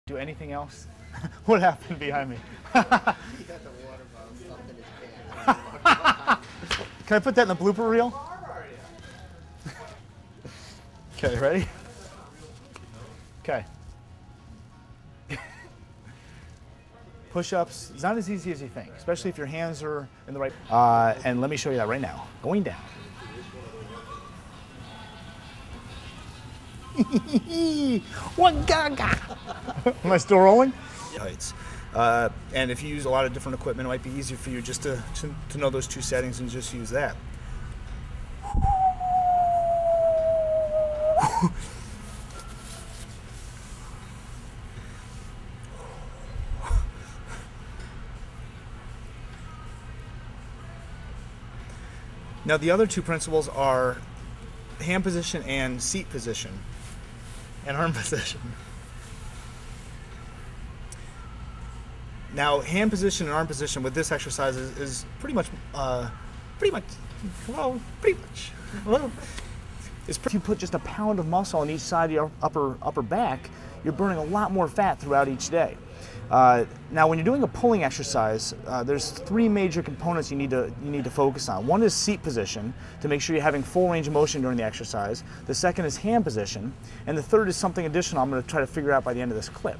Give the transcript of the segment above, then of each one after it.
Do anything else? What happened behind me? He got the water bottle stuffed in his pants. Can I put that in the blooper reel? Okay, ready? Okay. Push-ups, it's not as easy as you think, especially if your hands are in the right. And let me show you that right now. Going down. What gaga? Am I still rolling? Heights. And if you use a lot of different equipment, it might be easier for you just to know those two settings and just use that. Now the other two principles are hand position and seat position and arm position. Now hand position and arm position with this exercise is pretty much if you put just a pound of muscle on each side of your upper back, you're burning a lot more fat throughout each day. Now, when you're doing a pulling exercise, there's three major components you need to focus on. One is seat position, to make sure you're having full range of motion during the exercise. The second is hand position, and the third is something additional I'm going to try to figure out by the end of this clip.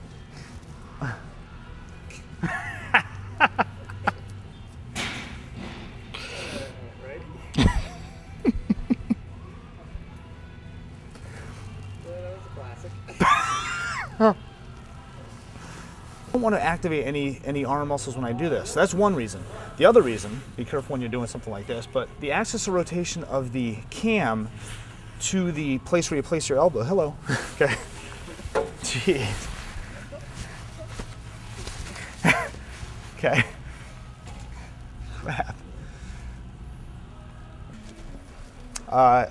I don't want to activate any arm muscles when I do this. That's one reason. The other reason, be careful when you're doing something like this, but the axis of rotation of the cam to the place where you place your elbow. Hello. Okay. Jeez. Okay. Crap.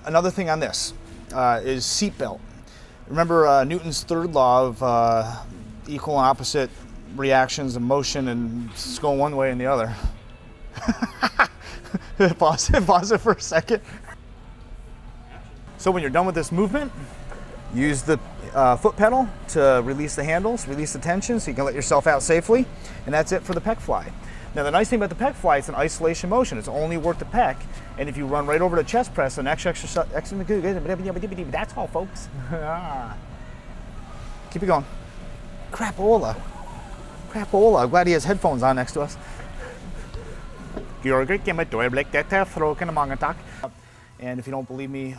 Another thing on this is seat belt. Remember Newton's third law of equal and opposite reactions of motion, and it's going one way and the other. Pause it for a second. So when you're done with this movement, use the foot pedal to release the handles, release the tension so you can let yourself out safely, and that's it for the pec fly. Now the nice thing about the pec fly, it's an isolation motion. It's only work the pec, and if you run right over to chest press, the next exercise, that's all, folks. Keep it going. Crapola. Crapola. I'm glad he has headphones on next to us. And if you don't believe me,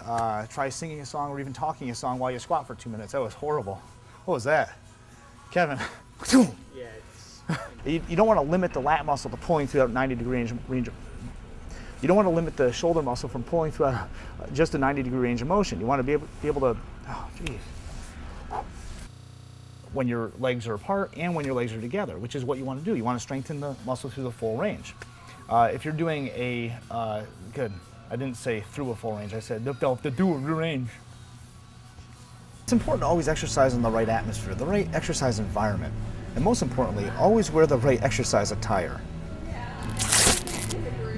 try singing a song or even talking a song while you squat for 2 minutes. That was horrible. What was that? Kevin. Yeah, You don't want to limit the lat muscle to pulling throughout 90-degree range. You don't want to limit the shoulder muscle from pulling throughout just a 90-degree range of motion. You want to be able to, oh, geez. When your legs are apart and when your legs are together, which is what you want to do. You want to strengthen the muscle through the full range. If you're doing a, good, I didn't say through a full range, I said the do a range. It's important to always exercise in the right atmosphere, the right exercise environment, and most importantly, always wear the right exercise attire.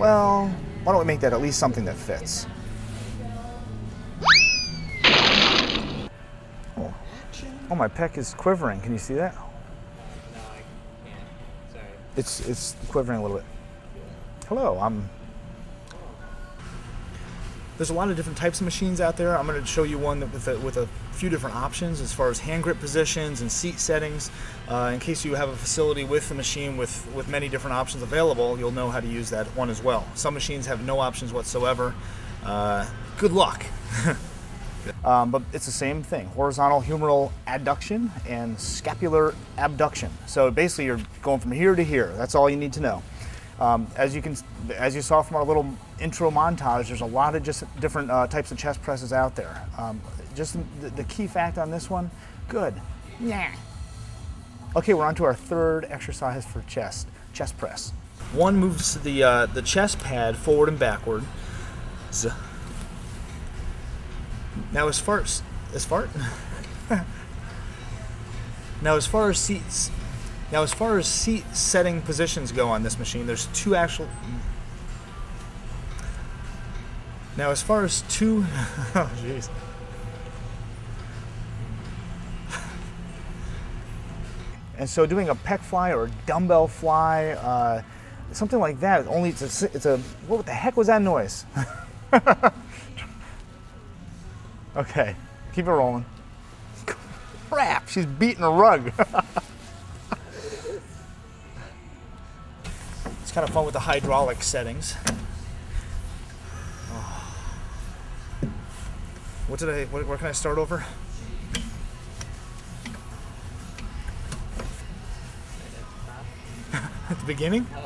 Well, why don't we make that at least something that fits? Oh, my pec is quivering. Can you see that? No, I can't. Sorry. It's quivering a little bit. Hello, There's a lot of different types of machines out there. I'm going to show you one with a few different options as far as hand grip positions and seat settings. In case you have a facility with a machine with many different options available, you'll know how to use that one as well. Some machines have no options whatsoever. Good luck. But it's the same thing, horizontal humeral adduction and scapular abduction. So basically you're going from here to here. That's all you need to know. As you saw from our little intro montage, there's a lot of just different types of chest presses out there. Just the key fact on this one, good. Yeah. Okay, we're on to our third exercise for chest press. One moves the chest pad forward and backward. Now as far as seat setting positions go on this machine, there's two actual. Now as far as two, oh jeez. And so doing a pec fly or a dumbbell fly, something like that, only it's a what the heck was that noise? Okay, keep it rolling. Crap, she's beating a rug. It's kind of fun with the hydraulic settings. Oh. Where can I start over? At the beginning? No.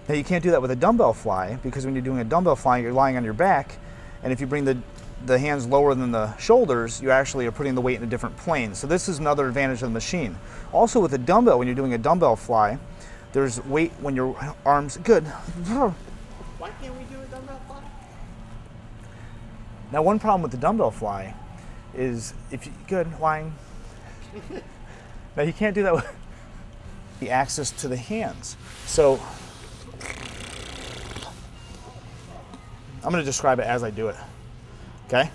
Now you can't do that with a dumbbell fly, because when you're doing a dumbbell fly, you're lying on your back, and if you bring the hands lower than the shoulders, you actually are putting the weight in a different plane. So this is another advantage of the machine. Also with a dumbbell, when you're doing a dumbbell fly, there's weight when your arms, good. Why can't we do a dumbbell fly? Now one problem with the dumbbell fly is if you, good, lying. Now you can't do that with the access to the hands. So I'm going to describe it as I do it. Okay?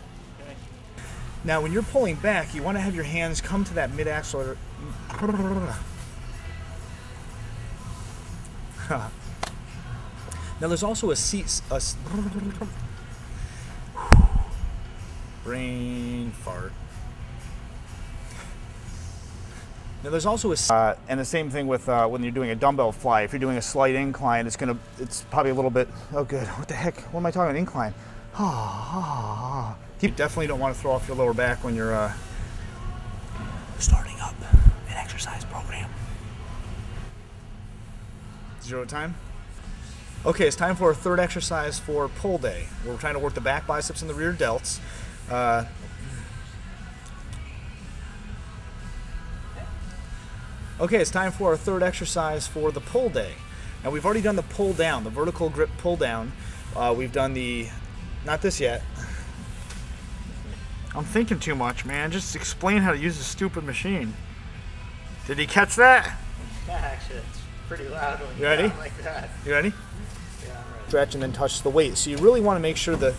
Now when you're pulling back, you want to have your hands come to that mid-axillary. Now there's also a seat. Brain fart. Now there's also a and the same thing with when you're doing a dumbbell fly. If you're doing a slight incline, it's probably a little bit. Oh, good. What the heck? What am I talking about? Incline. You definitely don't want to throw off your lower back when you're starting up an exercise program. 0 time. Okay, it's time for our third exercise for pull day. We're trying to work the back biceps and the rear delts. Okay, it's time for our third exercise for the pull day. Now we've already done the pull down, the vertical grip pull down. We've done the, not this yet. I'm thinking too much, man. Just explain how to use a stupid machine. Did he catch that? Yeah, actually, it's pretty loud when you ready? Like that. You ready? Yeah, I'm ready. Stretch and then touch the weight. So you really want to make sure that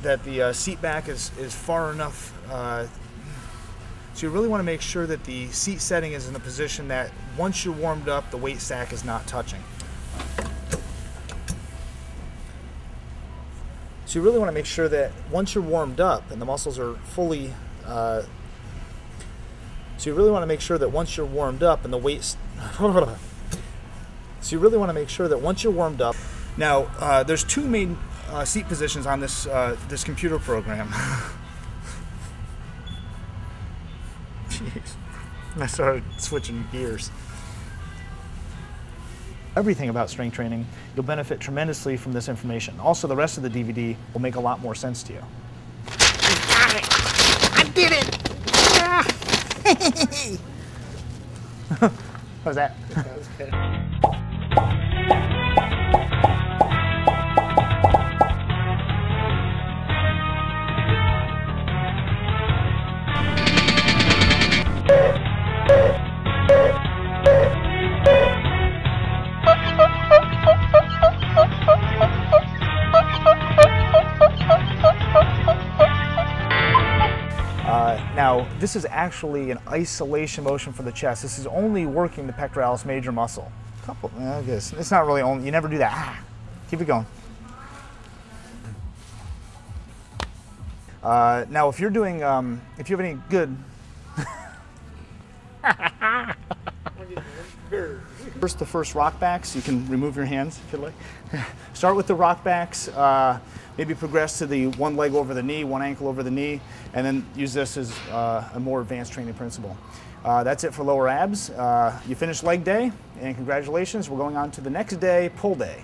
the seat back is far enough. So you really want to make sure that the seat setting is in the position that once you're warmed up, the weight stack is not touching. So you really want to make sure that once you're warmed up and the muscles are fully, so you really want to make sure that once you're warmed up and the weight, so you really want to make sure that once you're warmed up. Now, there's two main seat positions on this this computer program. Jeez, I started switching gears. Everything about strength training, you'll benefit tremendously from this information. Also, the rest of the DVD will make a lot more sense to you. Got it! I did it! What was that? That was good. Now, this is actually an isolation motion for the chest. This is only working the pectoralis major muscle. I guess it's not really only. You never do that. Keep it going. Now, if you're doing, if you have any good. First, the first rock backs. You can remove your hands if you like. Start with the rock backs. Maybe progress to the one leg over the knee, one ankle over the knee, and then use this as a more advanced training principle. That's it for lower abs. You finished leg day, and congratulations. We're going on to the next day, pull day.